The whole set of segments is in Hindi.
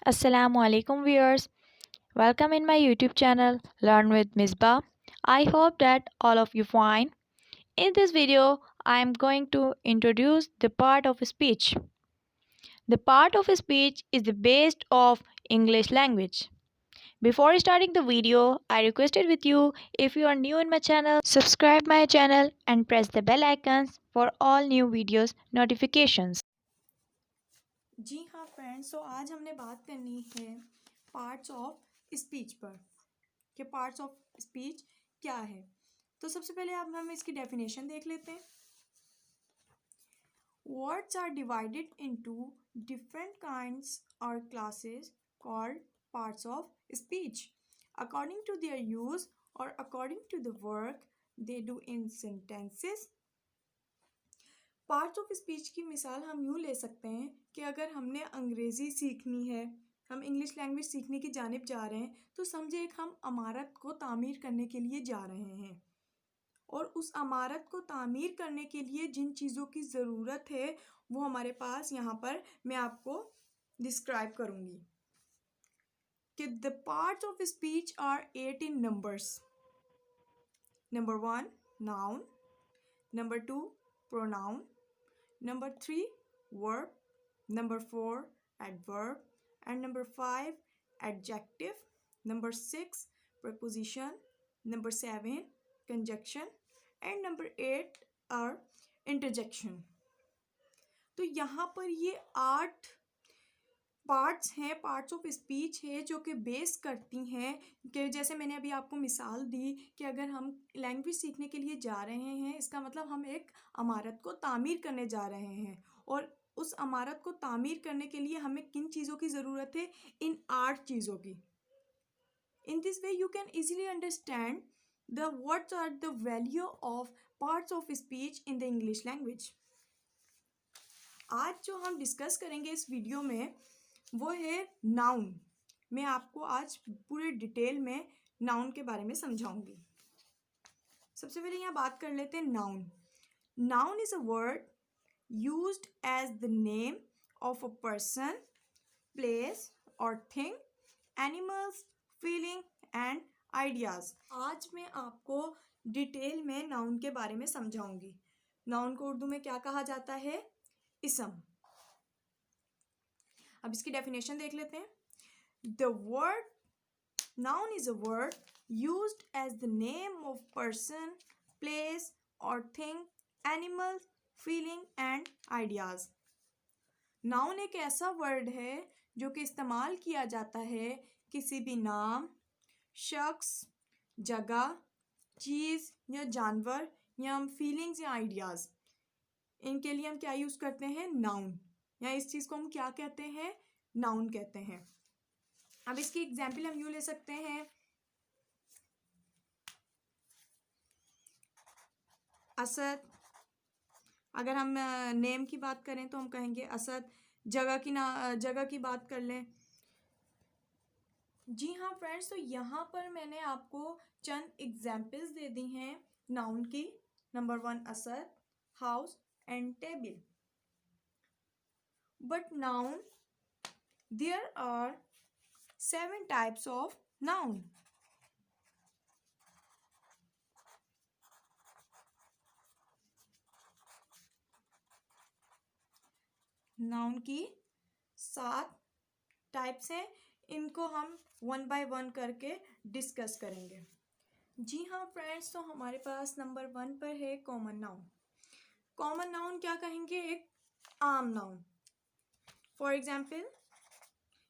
Assalamualaikum viewers. Welcome in my YouTube channel Learn with Misbah. I hope that all of you fine. In this video, I am going to introduce the part of speech. The part of speech is the base of English language. Before starting the video, I requested with you, if you are new in my channel, subscribe my channel and press the bell icons for all new videos notifications. जी हाँ फ्रेंड्स, तो आज हमने बात करनी है पार्ट्स ऑफ स्पीच पर कि पार्ट्स ऑफ स्पीच क्या है। तो सबसे पहले अब हम इसकी डेफिनेशन देख लेते हैं। Words are divided into different kinds और classes called parts of speech according to their use और according to the work they do in sentences. Parts of speech की मिसाल हम यूँ ले सकते हैं कि अगर हमने अंग्रेज़ी सीखनी है, हम इंग्लिश लैंग्वेज सीखने की जानिब जा रहे हैं, तो समझे एक हम इमारत को तामीर करने के लिए जा रहे हैं और उस इमारत को तामीर करने के लिए जिन चीज़ों की ज़रूरत है वो हमारे पास यहाँ पर मैं आपको डिस्क्राइब करूँगी कि the parts of speech are 8 in numbers. Number 1 noun, number 2 pronoun, number 3 verb, number 4 adverb, and number 5 adjective, number 6 preposition, number 7 conjunction, and number 8 are interjection। तो यहाँ पर ये 8 पार्ट्स हैं, पार्ट्स ऑफ स्पीच है जो कि बेस करती हैं कि जैसे मैंने अभी आपको मिसाल दी कि अगर हम लैंग्वेज सीखने के लिए जा रहे हैं, इसका मतलब हम एक इमारत को तामीर करने जा रहे हैं और उस इमारत को तामीर करने के लिए हमें किन चीज़ों की ज़रूरत है, इन 8 चीज़ों की। In this way you can easily understand the what's are the value of parts of speech in the English language. आज जो हम डिस्कस करेंगे इस वीडियो में वो है नाउन। मैं आपको आज पूरे डिटेल में नाउन के बारे में समझाऊंगी। सबसे पहले यहाँ बात कर लेते हैं noun. Noun is a word used as the name of a person, place और thing, animals, feeling and ideas. आज मैं आपको डिटेल में नाउन के बारे में समझाऊंगी। नाउन को उर्दू में क्या कहा जाता है? इसम। अब इसकी डेफिनेशन देख लेते हैं। The word noun is a word used as the name of person, place और thing, animal, feeling and ideas. Noun एक ऐसा वर्ड है जो कि इस्तेमाल किया जाता है किसी भी नाम, शख्स, जगह, चीज़ या जानवर या हम फीलिंग्स या आइडियाज़, इनके लिए हम क्या यूज़ करते हैं? नाउन। या इस चीज़ को हम क्या कहते हैं? नाउन कहते हैं। अब इसकी एग्जाम्पल हम यूँ ले सकते हैं, असद। अगर हम नेम की बात करें तो हम कहेंगे असद। जगह की बात कर लें। जी हाँ फ्रेंड्स, तो यहाँ पर मैंने आपको चंद एग्जाम्पल्स दे दी हैं नाउन की। Number 1 Asad, house and table. But noun there are 7 types of noun. Noun की 7 टाइप्स हैं, इनको हम 1 बाय 1 करके डिस्कस करेंगे। जी हाँ फ्रेंड्स, तो हमारे पास नंबर 1 पर है कॉमन नाउन। कॉमन नाउन क्या कहेंगे? एक आम नाउन। फॉर एग्जाम्पल,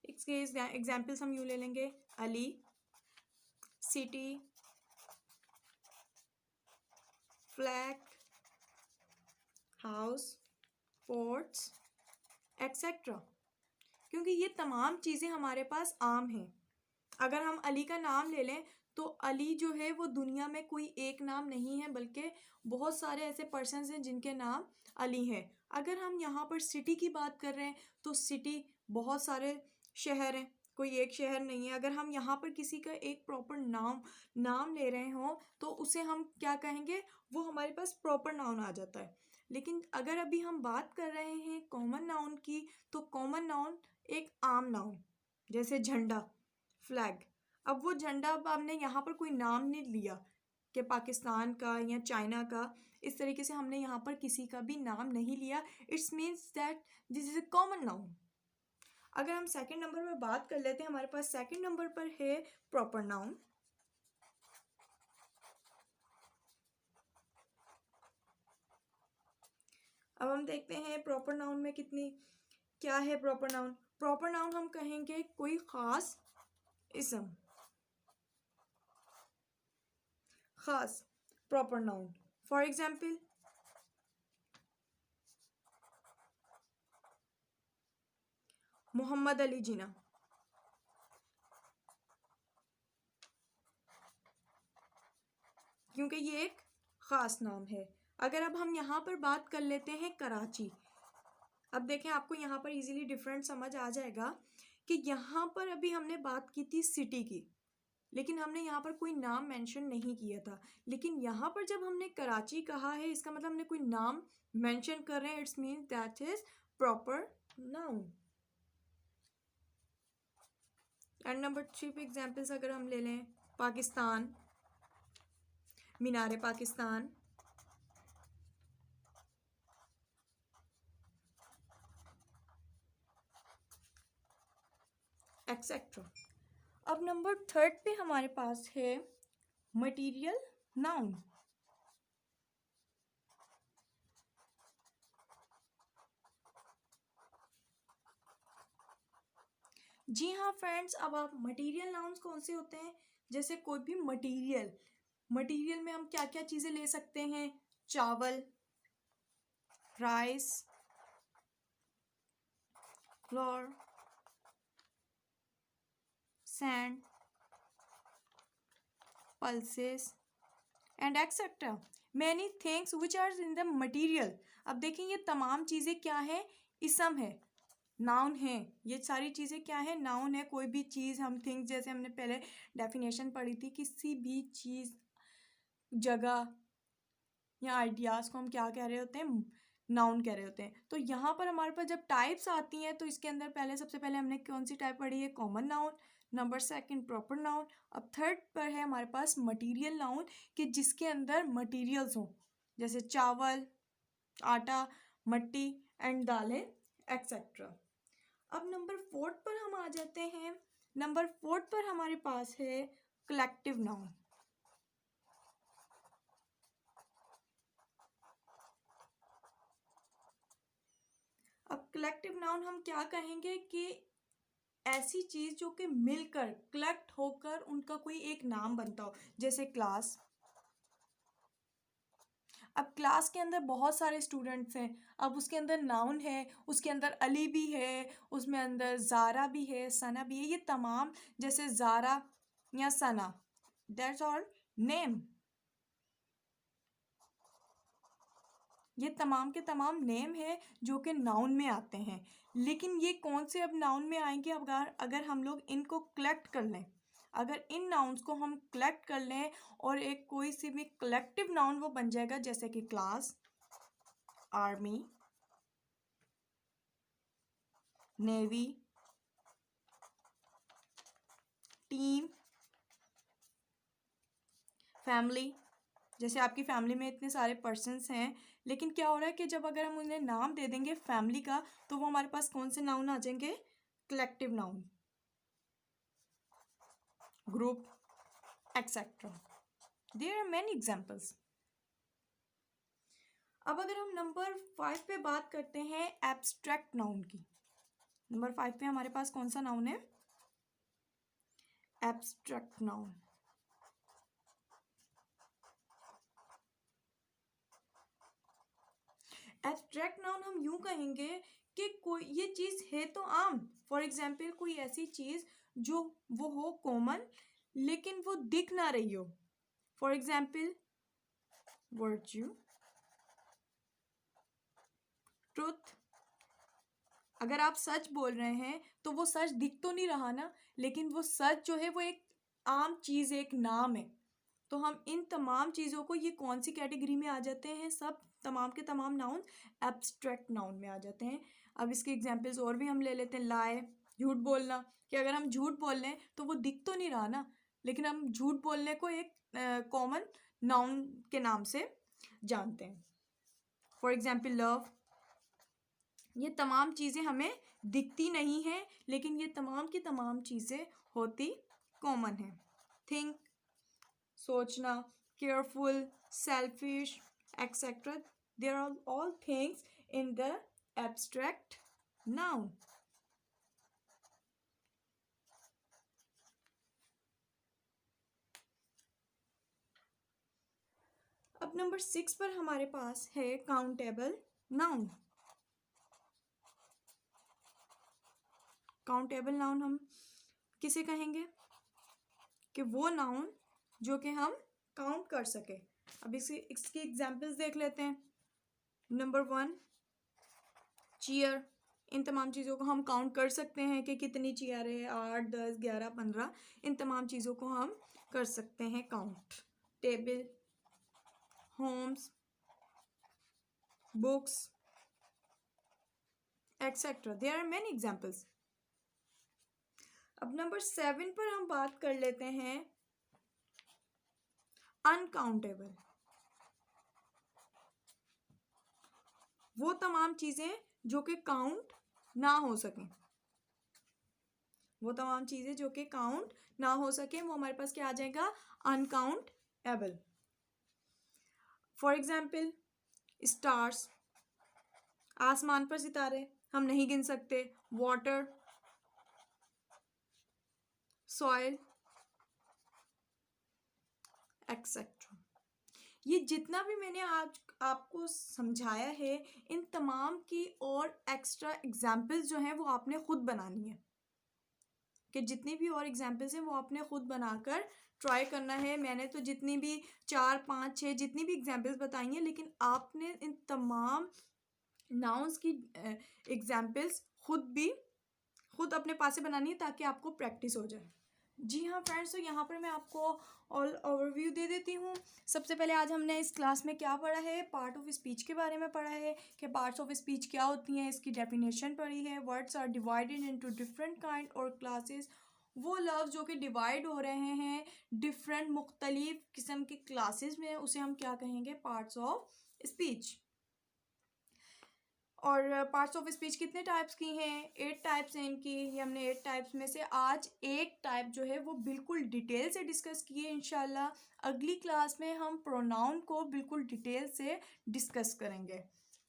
इसके एग्जाम्पल्स हम यूँ ले लेंगे, Ali, city, flag, house, ports etcetera. क्योंकि ये तमाम चीज़ें हमारे पास आम हैं। अगर हम अली का नाम ले लें तो अली जो है वो दुनिया में कोई एक नाम नहीं है, बल्कि बहुत सारे ऐसे पर्सन्स हैं जिनके नाम अली हैं। अगर हम यहाँ पर सिटी की बात कर रहे हैं तो सिटी बहुत सारे शहर हैं, कोई एक शहर नहीं है। अगर हम यहाँ पर किसी का एक प्रॉपर नाम ले रहे हों तो उसे हम क्या कहेंगे? वो हमारे पास प्रॉपर नाउन आ जाता है। लेकिन अगर अभी हम बात कर रहे हैं कॉमन नाउन की, तो कॉमन नाउन एक आम नाउन, जैसे झंडा, फ्लैग। अब वो झंडा, अब आपने यहाँ पर कोई नाम नहीं लिया कि पाकिस्तान का या चाइना का, इस तरीके से हमने यहाँ पर किसी का भी नाम नहीं लिया। It's means that this is a common noun. अगर हम सेकंड नंबर पर बात कर लेते हैं, हमारे पास सेकंड नंबर पर है प्रॉपर नाउन। अब हम देखते हैं प्रॉपर नाउन में क्या है प्रॉपर नाउन। प्रॉपर नाउन हम कहेंगे कोई खास इसम, खास proper noun. For example, Mohammad Ali Jinnah, क्योंकि ये एक खास नाम है। अगर अब हम यहाँ पर बात कर लेते हैं कराची। अब देखें, आपको यहाँ पर इजीली डिफरेंट समझ आ जाएगा कि यहाँ पर अभी हमने बात की थी सिटी की, लेकिन हमने यहाँ पर कोई नाम मेंशन नहीं किया था। लेकिन यहाँ पर जब हमने कराची कहा है, इसका मतलब हमने कोई नाम मेंशन कर रहे हैं। It's mean that is proper noun. And number 3 पे एग्जाम्पल्स अगर हम ले लें, पाकिस्तान, मीनारे पाकिस्तान, एक्सेट्रा। अब नंबर 3 पे हमारे पास है मटीरियल नाउन। जी हाँ फ्रेंड्स, अब आप मटेरियल नाउन्स कौन से होते हैं? जैसे कोई भी मटेरियल, मटेरियल में हम क्या क्या चीज़ें ले सकते हैं? चावल, rice, flour, sand, pulses and etcetera, many things which are in the material. अब देखें, ये तमाम चीज़ें क्या है? इसम है, नाउन है। ये सारी चीज़ें क्या है? नाउन है। कोई भी चीज़, हम थिंग्स, जैसे हमने पहले डेफिनेशन पढ़ी थी, किसी भी चीज़, जगह या आइडियाज़ को हम क्या कह रहे होते हैं? नाउन कह रहे होते हैं। तो यहाँ पर हमारे पास जब टाइप्स आती हैं, तो इसके अंदर सबसे पहले हमने कौन सी टाइप पढ़ी है? Common noun. Number 2 proper noun. अब 3 पर है हमारे पास मटीरियल नाउन, कि जिसके अंदर मटीरियल्स हों, जैसे चावल, आटा, मिट्टी एंड दालें एक्सेट्रा। अब नंबर 4 पर हम आ जाते हैं। नंबर 4 पर हमारे पास है कलेक्टिव नाउन। अब कलेक्टिव नाउन हम क्या कहेंगे? कि ऐसी चीज जो कि मिलकर, कलेक्ट होकर उनका कोई एक नाम बनता हो। जैसे क्लास। अब क्लास के अंदर बहुत सारे स्टूडेंट्स हैं, अब उसके अंदर नाउन है, उसके अंदर अली भी है, उसमें अंदर ज़ारा भी है, सना भी है। ये तमाम, जैसे ज़ारा या सना, दैट्स ऑल नेम। ये तमाम के तमाम नेम है जो कि नाउन में आते हैं। लेकिन ये कौन से अब नाउन में आएंगे? अगर हम लोग इनको कलेक्ट कर लें, अगर इन नाउन्स को हम कलेक्ट कर लें और एक कोई सी भी कलेक्टिव नाउन वो बन जाएगा, जैसे कि class, army, navy, team, family. जैसे आपकी फैमिली में इतने सारे पर्सन्स हैं, लेकिन क्या हो रहा है कि जब अगर हम उन्हें नाम दे देंगे फैमिली का, तो वो हमारे पास कौन से नाउन आ जाएंगे? Collective noun, group etcetera. There are many examples. अब अगर हम नंबर 5 पे बात करते हैं एब्स्ट्रैक्ट नाउन की। नंबर 5 पे हमारे पास कौन सा नाउन है? Abstract noun. एब्स्ट्रैक्ट नाउन हम यूं कहेंगे कि कोई ये चीज़ है तो आम। फॉर एग्जाम्पल, कोई ऐसी चीज़ जो वो हो कॉमन, लेकिन वो दिख ना रही हो। For example, virtue, truth. अगर आप सच बोल रहे हैं तो वो सच दिख तो नहीं रहा ना, लेकिन वो सच जो है वो एक आम चीज़, एक नाम है। तो हम इन तमाम चीज़ों को, ये कौन सी कैटेगरी में आ जाते हैं? सब तमाम के तमाम नाउन एब्स्ट्रैक्ट नाउन में आ जाते हैं। अब इसके एग्जांपल्स और भी हम ले लेते हैं। लाए, झूठ बोलना, कि अगर हम झूठ बोल रहे हैं तो वो दिख तो नहीं रहा ना, लेकिन हम झूठ बोलने को एक कॉमन नाउन के नाम से जानते हैं। फॉर एग्जाम्पल लव, ये तमाम चीज़ें हमें दिखती नहीं हैं, लेकिन ये तमाम की तमाम चीज़ें होती कॉमन हैं। थिंक, सोचना, careful, selfish, etcetera, there are all things in the abstract noun. अब नंबर 6 पर हमारे पास है काउंटेबल नाउन। काउंटेबल नाउन हम किसे कहेंगे? कि वो नाउन जो कि हम काउंट कर सके। अब इसकी एग्जाम्पल्स देख लेते हैं। नंबर 1 चेयर, इन तमाम चीज़ों को हम काउंट कर सकते हैं कि कितनी चेयर है, 8, 10, 11, 15, इन तमाम चीज़ों को हम कर सकते हैं count. Table, homes, books, etcetera, there are many examples. अब नंबर 7 पर हम बात कर लेते हैं अनकाउंटेबल। वो तमाम चीज़ें जो कि काउंट ना हो सकें, वो तमाम चीज़ें जो कि काउंट ना हो सकें, वो हमारे पास क्या आ जाएगा? अनकाउंटेबल। फॉर एग्जाम्पल स्टार्स, आसमान पर सितारे हम नहीं गिन सकते। Water, soil, etcetera. ये जितना भी मैंने आज आपको समझाया है, इन तमाम की और एक्स्ट्रा एग्जाम्पल्स जो हैं वो आपने खुद बनानी है। कि जितनी भी और एग्जाम्पल्स हैं वो आपने खुद बनाकर ट्राई करना है। मैंने तो जितनी भी 4, 5, 6 जितनी भी एग्जाम्पल्स बताई हैं, लेकिन आपने इन तमाम नाउन्स की एग्जाम्पल्स खुद अपने पास से बनानी है ताकि आपको प्रैक्टिस हो जाए। जी हाँ फ्रेंड्स, तो यहाँ पर मैं आपको ऑल ओवरव्यू दे देती हूँ। सबसे पहले आज हमने इस क्लास में क्या पढ़ा है? पार्ट ऑफ स्पीच के बारे में पढ़ा है कि पार्ट्स ऑफ स्पीच क्या होती हैं, इसकी डेफिनेशन पढ़ी है। Words are divided into different kind और क्लासेस। वो लफ्ज़ जो कि डिवाइड हो रहे हैं डिफरेंट मुख्तलिफ किस्म की क्लासेस में, उसे हम क्या कहेंगे? Parts of speech. और पार्ट्स ऑफ स्पीच कितने टाइप्स की हैं? 8 टाइप्स हैं इनकी। ये हमने 8 टाइप्स में से आज एक टाइप जो है वो बिल्कुल डिटेल से डिस्कस किए। इंशाल्लाह अगली क्लास में हम प्रोनाउन को बिल्कुल डिटेल से डिस्कस करेंगे।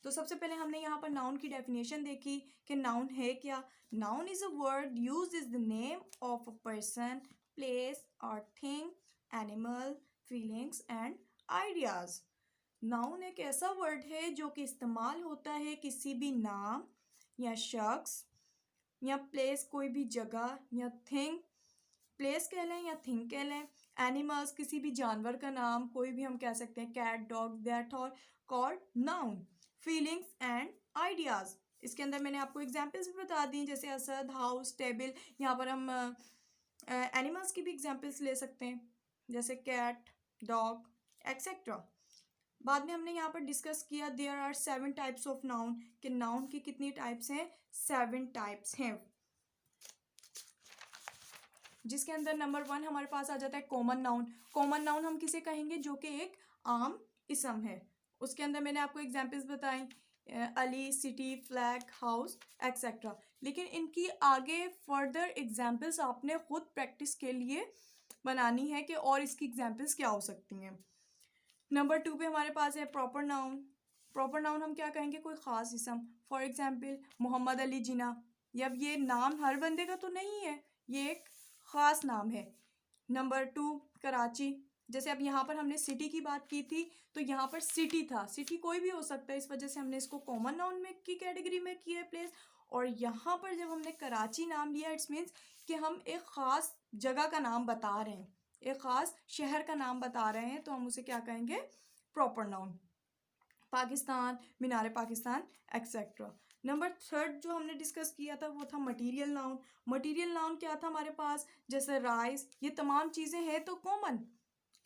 तो सबसे पहले हमने यहाँ पर नाउन की डेफिनेशन देखी कि नाउन है क्या। Noun is a word used as the name of a person, place और thing, animal, feelings and ideas. Noun एक ऐसा वर्ड है जो कि इस्तेमाल होता है किसी भी नाम या शख्स या प्लेस, कोई भी जगह, या थिंग, प्लेस कह लें या थिंग कह लें। एनिमल्स, किसी भी जानवर का नाम, कोई भी हम कह सकते हैं, cat, dog, that all called noun. Feelings and ideas, इसके अंदर मैंने आपको एग्जांपल्स भी बता दी, जैसे असद, हाउस, टेबल। यहाँ पर हम एनिमल्स की भी एग्जांपल्स ले सकते हैं, जैसे कैट, डॉग, एक्सेट्रा। बाद में हमने यहाँ पर डिस्कस किया there are 7 types of noun, कि नाउन की कितनी टाइप्स हैं? 7 टाइप्स हैं, जिसके अंदर नंबर 1 हमारे पास आ जाता है कॉमन नाउन। कॉमन नाउन हम किसे कहेंगे? जो कि एक आम इसम है। उसके अंदर मैंने आपको एग्जांपल्स बताई, Ali, city, flag, house, etcetera. लेकिन इनकी आगे फर्दर एग्जांपल्स आपने खुद प्रैक्टिस के लिए बनानी है कि और इसकी एग्जांपल्स क्या हो सकती हैं। नंबर 2 पे हमारे पास है प्रॉपर नाउन। प्रॉपर नाउन हम क्या कहेंगे? कोई ख़ास इसम। फॉर एग्जांपल मोहम्मद अली जिना, अब ये नाम हर बंदे का तो नहीं है, ये एक ख़ास नाम है। नंबर 2 कराची, जैसे अब यहाँ पर हमने सिटी की बात की थी, तो यहाँ पर सिटी था, सिटी कोई भी हो सकता है, इस वजह से हमने इसको कॉमन नाउन में की कैटेगरी में किया है प्लेस। और यहाँ पर जब हमने कराची नाम लिया, इट्स मीन्स कि हम एक ख़ास जगह का नाम बता रहे हैं, एक ख़ास शहर का नाम बता रहे हैं, तो हम उसे क्या कहेंगे? Proper noun. Pakistan, Minar Pakistan, etcetera. Number 3 जो हमने डिस्कस किया था वो था मटेरियल नाउन। मटेरियल नाउन क्या था हमारे पास? जैसे राइस, ये तमाम चीज़ें हैं तो कॉमन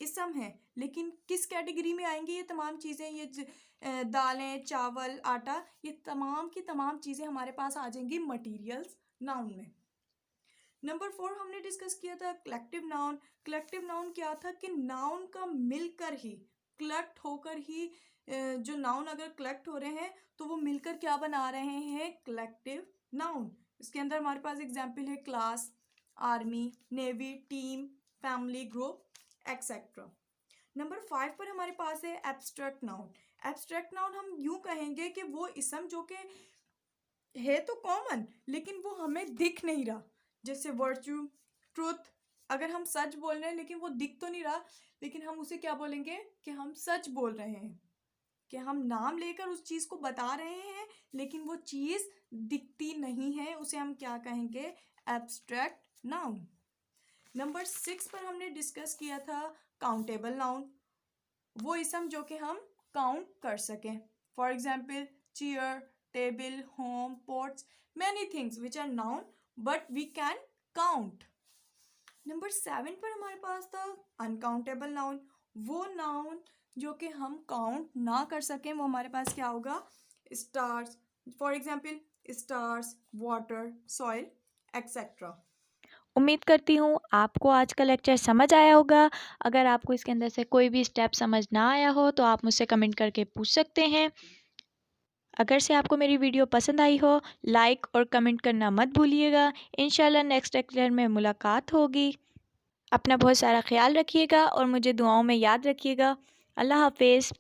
इसम है, लेकिन किस कैटेगरी में आएंगी ये तमाम चीज़ें? ये दालें, चावल, आटा, ये तमाम की तमाम चीज़ें हमारे पास आ जाएंगी मटीरियल्स नाउन में। नंबर 4 हमने डिस्कस किया था कलेक्टिव नाउन। कलेक्टिव नाउन क्या था कि नाउन का मिलकर ही, कलेक्ट होकर ही, जो नाउन अगर कलेक्ट हो रहे हैं तो वो मिलकर क्या बना रहे हैं, कलेक्टिव नाउन। इसके अंदर हमारे पास एग्जाम्पल है class, army, navy, team, family, group etcetera. Number 5 पर हमारे पास है एब्स्ट्रैक्ट नाउन। एब्स्ट्रैक्ट नाउन हम यूं कहेंगे कि वो इसम जो कि है तो कॉमन लेकिन वो हमें दिख नहीं रहा, जैसे वर्च्यू, ट्रुथ। अगर हम सच बोल रहे हैं लेकिन वो दिख तो नहीं रहा, लेकिन हम उसे क्या बोलेंगे कि हम सच बोल रहे हैं, कि हम नाम लेकर उस चीज़ को बता रहे हैं लेकिन वो चीज़ दिखती नहीं है, उसे हम क्या कहेंगे, एब्स्ट्रैक्ट नाउन। नंबर 6 पर हमने डिस्कस किया था काउंटेबल नाउन। वो इसम जो कि हम काउंट कर सकें, for example chair, table, home, pots, many things which are noun but we can count. Number 7 पर हमारे पास था अनकाउंटेबल नाउन। वो नाउन जो कि हम काउंट ना कर सकें, वो हमारे पास क्या होगा, stars, for example stars, water, soil etcetera. उम्मीद करती हूँ आपको आज का लेक्चर समझ आया होगा। अगर आपको इसके अंदर से कोई भी स्टेप समझ ना आया हो तो आप मुझसे कमेंट करके पूछ सकते हैं। अगर से आपको मेरी वीडियो पसंद आई हो, लाइक और कमेंट करना मत भूलिएगा। इंशाल्लाह नेक्स्ट लेक्चर में मुलाकात होगी। अपना बहुत सारा ख्याल रखिएगा और मुझे दुआओं में याद रखिएगा। अल्लाह हाफिज़।